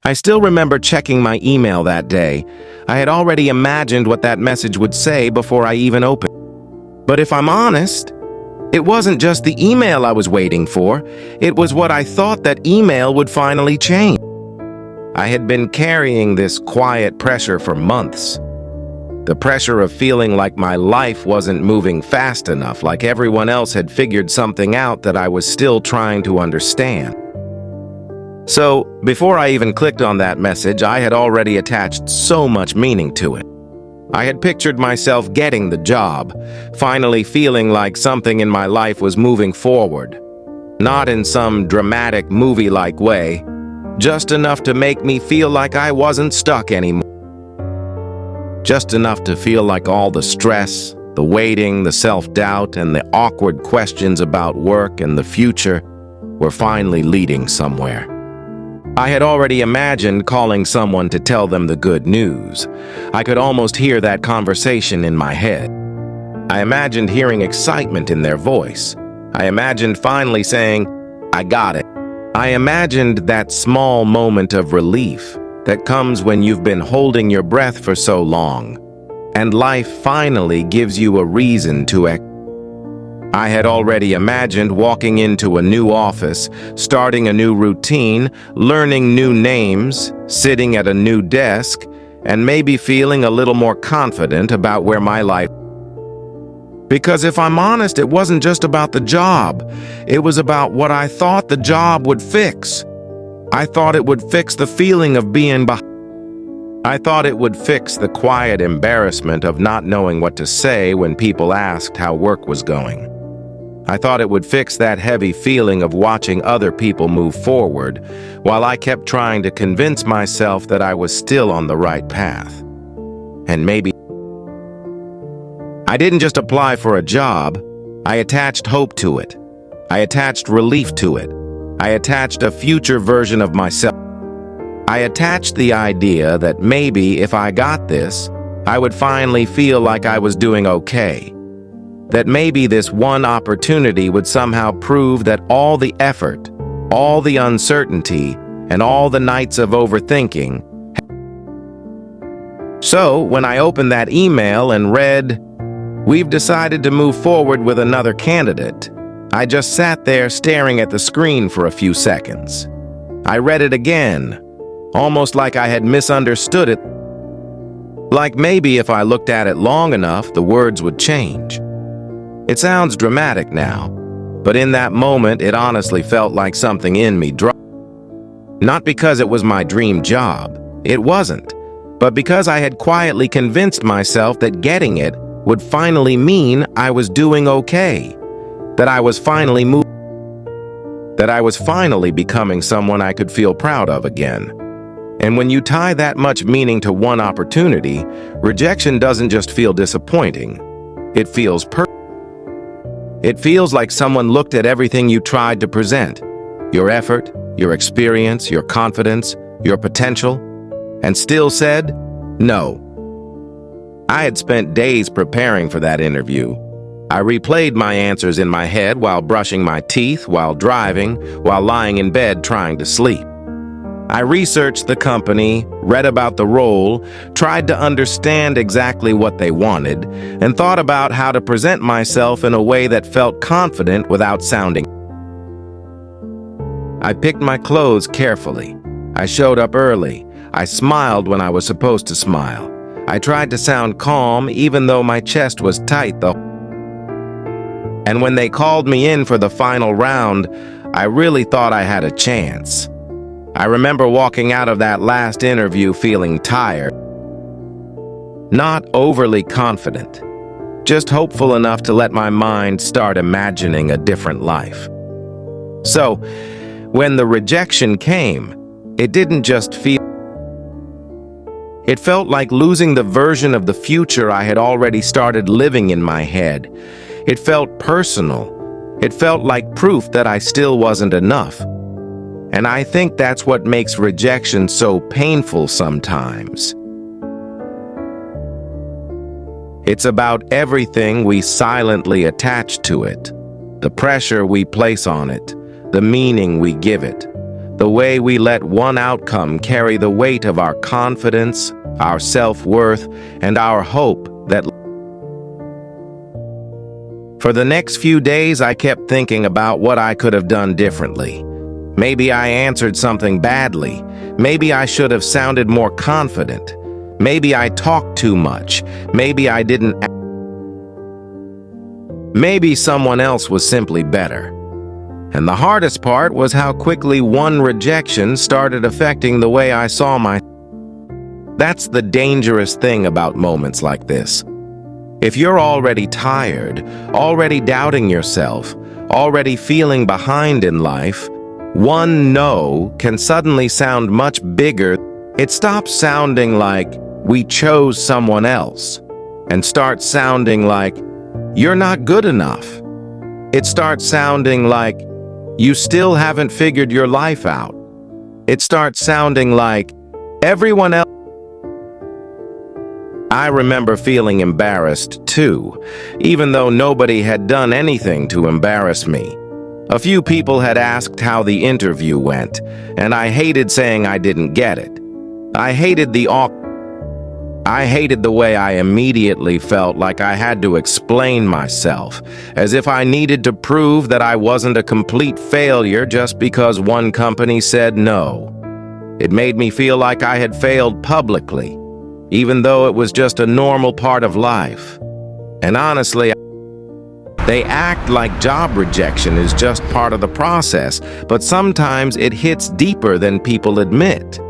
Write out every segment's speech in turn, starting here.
I still remember checking my email that day. I had already imagined what that message would say before I even opened it. But if I'm honest, it wasn't just the email I was waiting for, it was what I thought that email would finally change. I had been carrying this quiet pressure for months. The pressure of feeling like my life wasn't moving fast enough, like everyone else had figured something out that I was still trying to understand. So, before I even clicked on that message, I had already attached so much meaning to it. I had pictured myself getting the job, finally feeling like something in my life was moving forward. Not in some dramatic movie-like way, just enough to make me feel like I wasn't stuck anymore. Just enough to feel like all the stress, the waiting, the self-doubt, and the awkward questions about work and the future were finally leading somewhere. I had already imagined calling someone to tell them the good news. I could almost hear that conversation in my head. I imagined hearing excitement in their voice. I imagined finally saying, "I got it." I imagined that small moment of relief that comes when you've been holding your breath for so long, and life finally gives you a reason to act. I had already imagined walking into a new office, starting a new routine, learning new names, sitting at a new desk, and maybe feeling a little more confident about where my life. Because if I'm honest, it wasn't just about the job. It was about what I thought the job would fix. I thought it would fix the feeling of being behind. I thought it would fix the quiet embarrassment of not knowing what to say when people asked how work was going. I thought it would fix that heavy feeling of watching other people move forward while I kept trying to convince myself that I was still on the right path. And maybe I didn't just apply for a job, I attached hope to it. I attached relief to it. I attached a future version of myself. I attached the idea that maybe if I got this, I would finally feel like I was doing okay. That maybe this one opportunity would somehow prove that all the effort, all the uncertainty, and all the nights of overthinking. So, when I opened that email and read, "We've decided to move forward with another candidate," I just sat there staring at the screen for a few seconds. I read it again, almost like I had misunderstood it. Like maybe if I looked at it long enough, the words would change. It sounds dramatic now, but in that moment, it honestly felt like something in me dropped. Not because it was my dream job, it wasn't, but because I had quietly convinced myself that getting it would finally mean I was doing okay, that I was finally that I was finally becoming someone I could feel proud of again. And when you tie that much meaning to one opportunity, rejection doesn't just feel disappointing, it feels It feels like someone looked at everything you tried to present, your effort, your experience, your confidence, your potential, and still said, no. I had spent days preparing for that interview. I replayed my answers in my head while brushing my teeth, while driving, while lying in bed trying to sleep. I researched the company, read about the role, tried to understand exactly what they wanted, and thought about how to present myself in a way that felt confident without sounding. I picked my clothes carefully. I showed up early. I smiled when I was supposed to smile. I tried to sound calm even though my chest was tight though. And when they called me in for the final round, I really thought I had a chance. I remember walking out of that last interview feeling tired. Not overly confident, just hopeful enough to let my mind start imagining a different life. So, when the rejection came, it didn't just feel. It felt like losing the version of the future I had already started living in my head. It felt personal. It felt like proof that I still wasn't enough. And I think that's what makes rejection so painful sometimes. It's about everything we silently attach to it, the pressure we place on it, the meaning we give it, The way we let one outcome carry the weight of our confidence, our self-worth, and our hope that for the next few days I kept thinking about what I could have done differently. Maybe I answered something badly. Maybe I should have sounded more confident. Maybe I talked too much. Maybe I didn't. Maybe someone else was simply better. And the hardest part was how quickly one rejection started affecting the way I saw my. That's the dangerous thing about moments like this. If you're already tired, already doubting yourself, already feeling behind in life, one no can suddenly sound much bigger. It stops sounding like we chose someone else and starts sounding like you're not good enough. It starts sounding like you still haven't figured your life out. It starts sounding like everyone else. I remember feeling embarrassed too, even though nobody had done anything to embarrass me. A few people had asked how the interview went, and I hated saying I didn't get it. I hated the way I immediately felt like I had to explain myself, as if I needed to prove that I wasn't a complete failure just because one company said no. It made me feel like I had failed publicly, even though it was just a normal part of life. And honestly, they act like job rejection is just part of the process, but sometimes it hits deeper than people admit.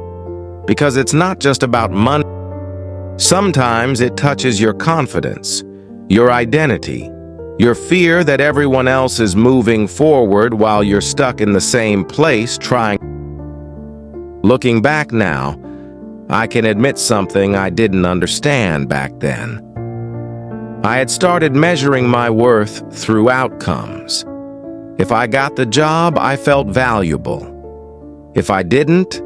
Because it's not just about money. Sometimes it touches your confidence, your identity, your fear that everyone else is moving forward while you're stuck in the same place trying. Looking back now, I can admit something I didn't understand back then. I had started measuring my worth through outcomes. If I got the job, I felt valuable. If I didn't,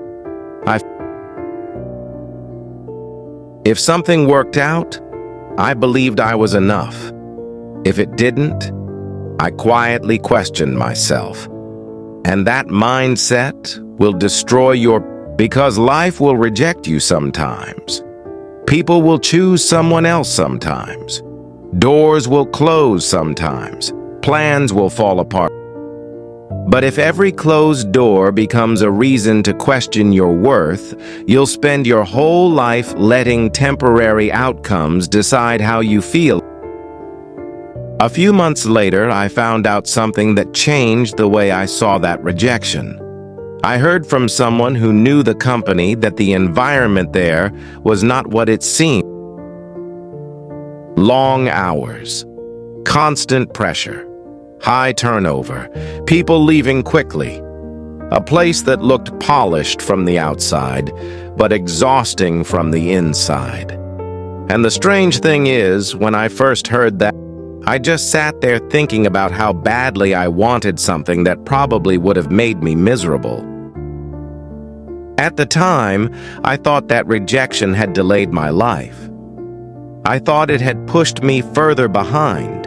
If something worked out, I believed I was enough. If it didn't, I quietly questioned myself. And that mindset will destroy because life will reject you sometimes. People will choose someone else sometimes. Doors will close sometimes. Plans will fall apart. But if every closed door becomes a reason to question your worth, you'll spend your whole life letting temporary outcomes decide how you feel. A few months later, I found out something that changed the way I saw that rejection. I heard from someone who knew the company that the environment there was not what it seemed. Long hours, constant pressure, high turnover, people leaving quickly. A place that looked polished from the outside, but exhausting from the inside. And the strange thing is, when I first heard that, I just sat there thinking about how badly I wanted something that probably would have made me miserable. At the time, I thought that rejection had delayed my life. I thought it had pushed me further behind.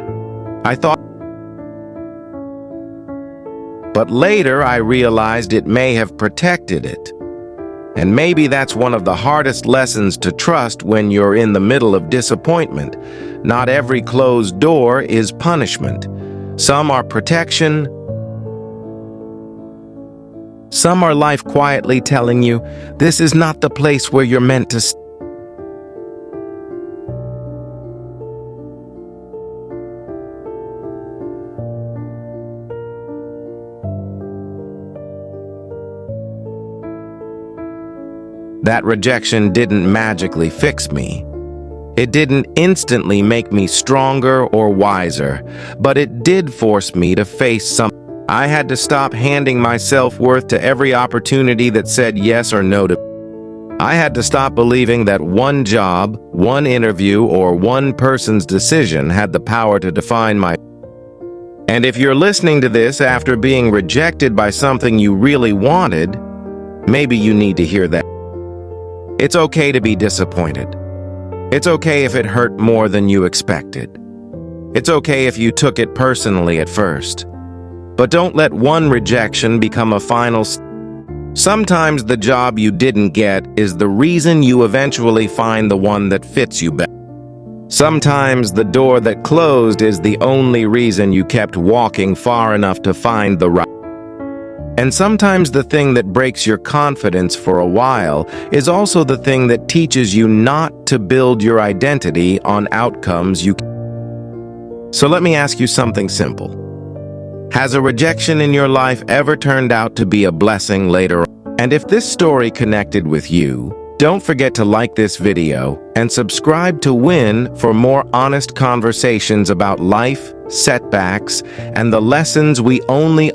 But later I realized it may have protected it. And maybe that's one of the hardest lessons to trust when you're in the middle of disappointment. Not every closed door is punishment. Some are protection. Some are life quietly telling you, this is not the place where you're meant to stay. That rejection didn't magically fix me. It didn't instantly make me stronger or wiser, but it did force me to face something. I had to stop handing my self-worth to every opportunity that said yes or no to me. I had to stop believing that one job, one interview, or one person's decision had the power to define my. And if you're listening to this after being rejected by something you really wanted, maybe you need to hear that. It's okay to be disappointed. It's okay if it hurt more than you expected. It's okay if you took it personally at first. But don't let one rejection become a final. Sometimes the job you didn't get is the reason you eventually find the one that fits you better. Sometimes the door that closed is the only reason you kept walking far enough to find the right. And sometimes the thing that breaks your confidence for a while is also the thing that teaches you not to build your identity on outcomes you. So let me ask you something simple. Has a rejection in your life ever turned out to be a blessing later on? And if this story connected with you, don't forget to like this video and subscribe to Win for more honest conversations about life, setbacks, and the lessons we only